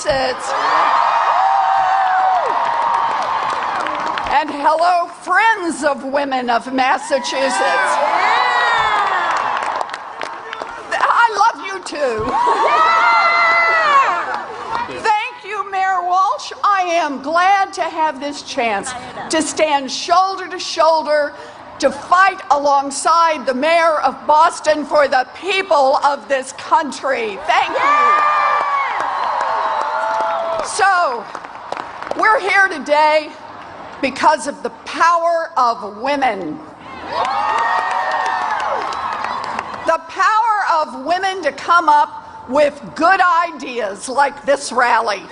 Massachusetts. And hello, friends of women of Massachusetts. I love you too. Thank you, Mayor Walsh. I am glad to have this chance to stand shoulder to shoulder to fight alongside the mayor of Boston for the people of this country. Thank you. So, we're here today because of the power of women. The power of women to come up with good ideas like this rally.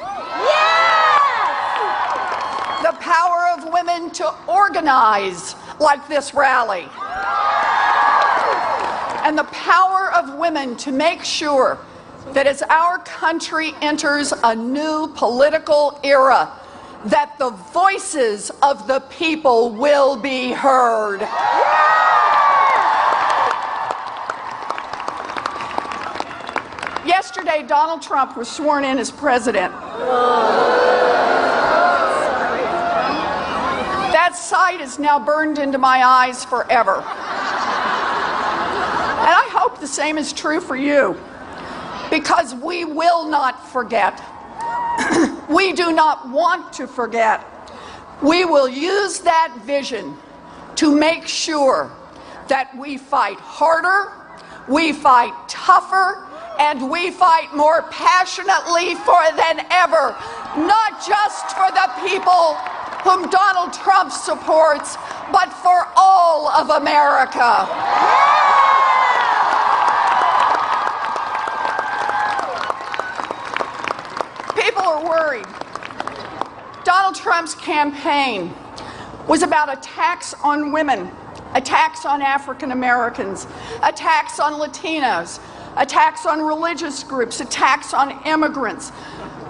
The power of women to organize like this rally. And the power of women to make sure that as our country enters a new political era, that the voices of the people will be heard. Yesterday, Donald Trump was sworn in as president. That sight is now burned into my eyes forever. And I hope the same is true for you, because we will not forget. We do not want to forget. We will use that vision to make sure that we fight harder, we fight tougher, and we fight more passionately than ever, not just for the people whom Donald Trump supports, but for all of America. People are worried. Donald Trump's campaign was about attacks on women, attacks on African Americans, attacks on Latinos, attacks on religious groups, attacks on immigrants.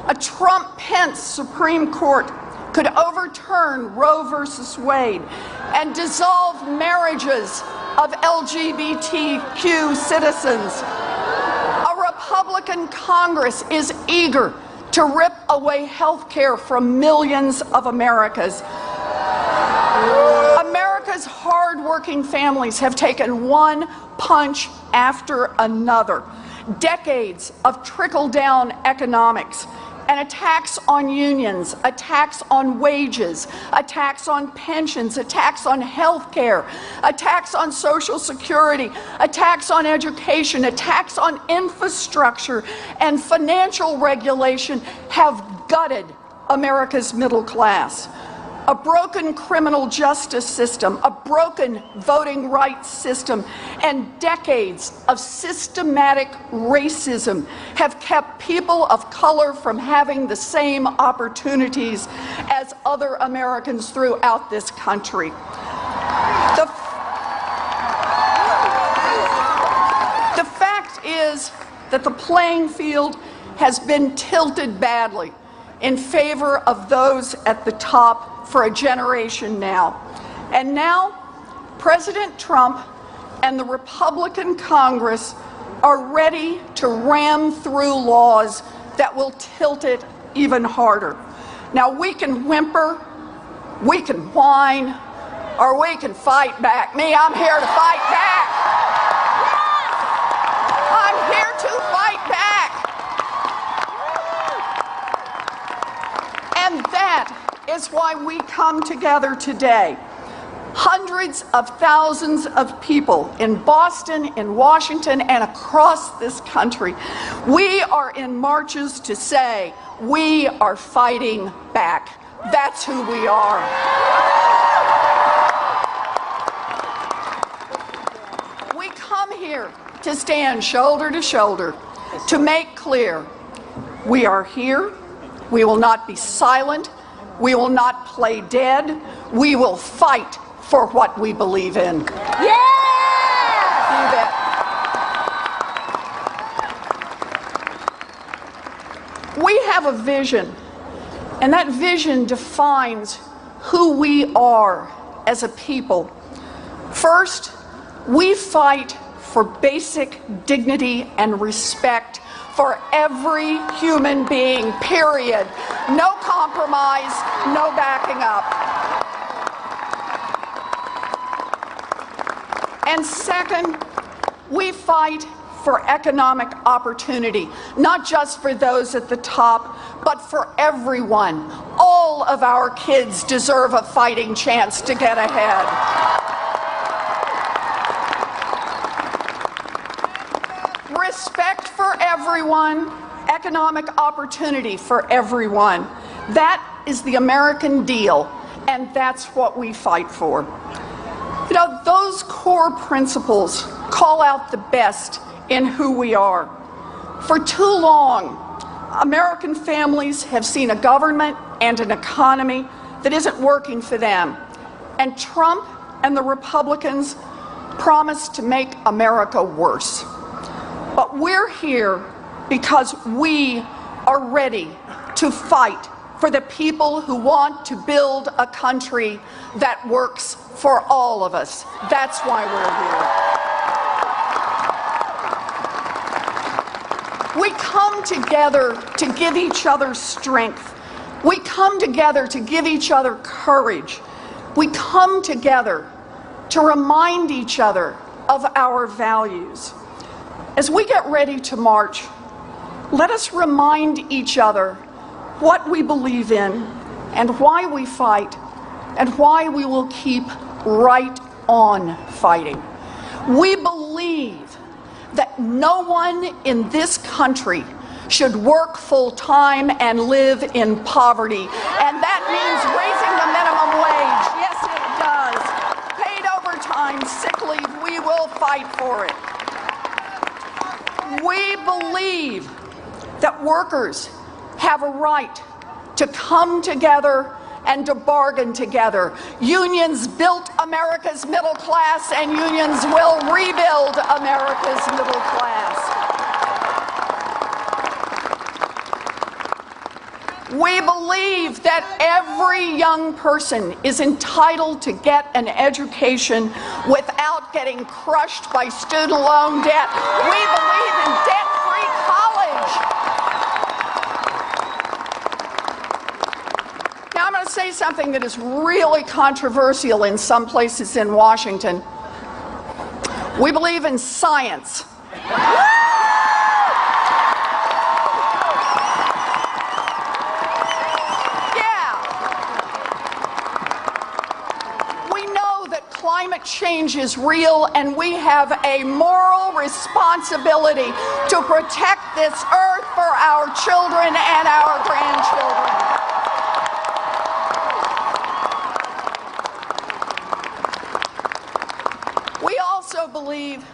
A Trump-Pence Supreme Court could overturn Roe versus Wade and dissolve marriages of LGBTQ citizens. A Republican Congress is eager to rip away health care from millions of Americans. America's hard-working families have taken one punch after another. Decades of trickle-down economics and attacks on unions, attacks on wages, attacks on pensions, attacks on health care, attacks on Social Security, attacks on education, attacks on infrastructure and financial regulation have gutted America's middle class. A broken criminal justice system, a broken voting rights system, and decades of systematic racism have kept people of color from having the same opportunities as other Americans throughout this country. The fact is that the playing field has been tilted badly in favor of those at the top for a generation now. And now, President Trump and the Republican Congress are ready to ram through laws that will tilt it even harder. Now, we can whimper, we can whine, or we can fight back. Me, I'm here to fight back. I'm here to fight back. And that is why we come together today. Hundreds of thousands of people in Boston, in Washington, and across this country. We are in marches to say, we are fighting back. That's who we are. We come here to stand shoulder to shoulder to make clear we are here, we will not be silent, we will not play dead. We will fight for what we believe in. Yeah! You bet. We have a vision, and that vision defines who we are as a people. First, we fight for basic dignity and respect for every human being, period. No compromise, no backing up. And second, we fight for economic opportunity, not just for those at the top, but for everyone. All of our kids deserve a fighting chance to get ahead. Respect for everyone, economic opportunity for everyone. That is the American deal, and that's what we fight for. You know, those core principles call out the best in who we are. For too long, American families have seen a government and an economy that isn't working for them. And Trump and the Republicans promise to make America worse. But we're here because we are ready to fight for the people who want to build a country that works for all of us. That's why we're here. We come together to give each other strength. We come together to give each other courage. We come together to remind each other of our values. As we get ready to march, let us remind each other what we believe in and why we fight and why we will keep right on fighting. We believe that no one in this country should work full-time and live in poverty, and that means raising the minimum wage. Yes, it does. Paid overtime, sick leave, we will fight for it. We believe that workers have a right to come together and to bargain together. Unions built America's middle class, and unions will rebuild America's middle class. We believe that every young person is entitled to get an education without getting crushed by student loan debt. We believe in debt-free college. Now, I'm going to say something that is really controversial in some places in Washington. We believe in science. Climate change is real, and we have a moral responsibility to protect this earth for our children and our grandchildren. We also believe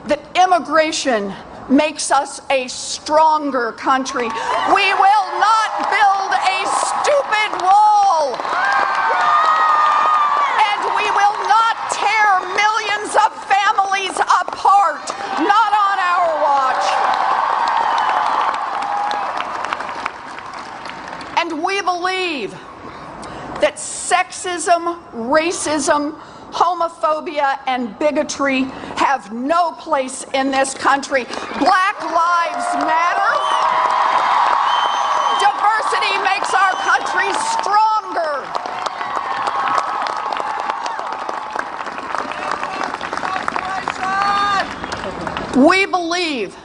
that immigration makes us a stronger country. We will not build a stupid wall. Millions of families apart, not on our watch. And we believe that sexism, racism, homophobia, and bigotry have no place in this country. Black lives matter. Diversity makes our country stronger. We believe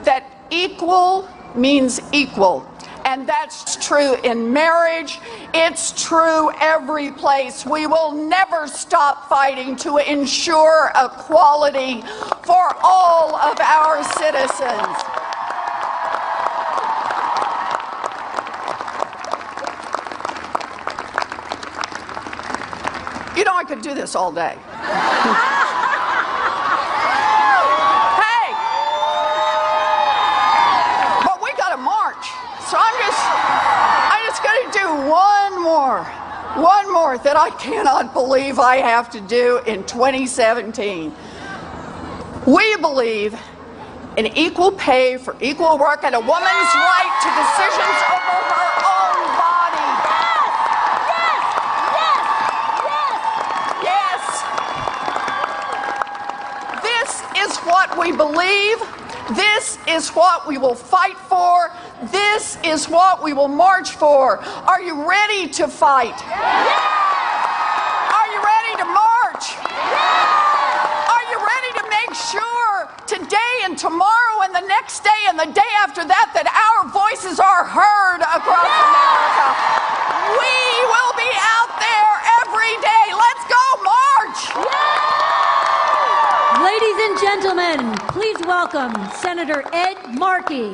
that equal means equal, and that's true in marriage. It's true every place. We will never stop fighting to ensure equality for all of our citizens. You know, I could do this all day. So I'm just going to do one more that I cannot believe I have to do in 2017. We believe in equal pay for equal work and a woman's right to decisions over her own body. Yes. This is what we believe. This is what we will fight for. This is what we will march for. Are you ready to fight? Are you ready to march? Are you ready to make sure today and tomorrow and the next day and the day after that that our voices are heard across America? We will be out there every day. Let's go march! Ladies and gentlemen, please welcome Senator Ed Markey.